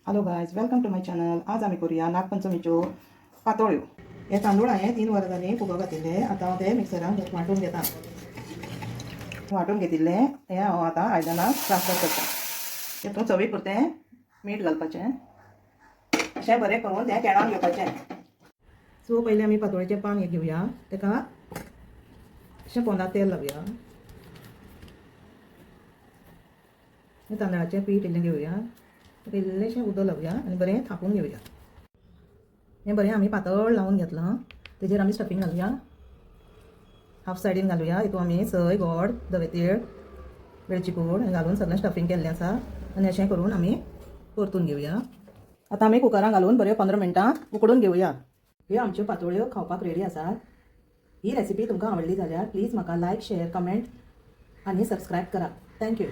Hello guys, welcome to my channel. आज आम्ही करूया नागपंचमीच्यो पातोळ्यो. हे तांदूळ हांवें 3 वरां जालीं फुगो घातिल्ले. आतां हांव ते मिक्सरान वांटून घेता. वांटून घेतिल्ले हे हांव आतां आयदनाक ट्रान्सफर करता. हेतून चवी पुरतें मीठ घालपाचें. अशें बरें करून तें केळान घेवपाचें. सो पयलीं आमी पातोळेचें पान हे घेवया. तेका अशें पोंदाक तेल लावया. हे तांदळाचें पीठ इल्लें घेवया. इल्लेशें उदक लावया आनी बरें थापून घेवया. हें बरें आमी पातळ लावून घेतलां. तेजेर आमी स्टफींग घालुया. हाफ सायडीन घालुया. हितून आमी सय, गोड, धवे तीळ, वेलची पूड घालून सगळें स्टफींग केल्लें आसा आनी अशें करून आमी परतून घेवया. आतां आमी कुकरान घालून बऱ्यो 15 मिनटां उकडून घेवया. ह्यो आमच्यो पातोळ्यो खावपाक रेडी आसात. ही रेसिपी तुमकां आवडली जाल्यार प्लीज म्हाका लायक, शेअर, कमेंट आनी सबस्क्रायब करा. थँक्यू.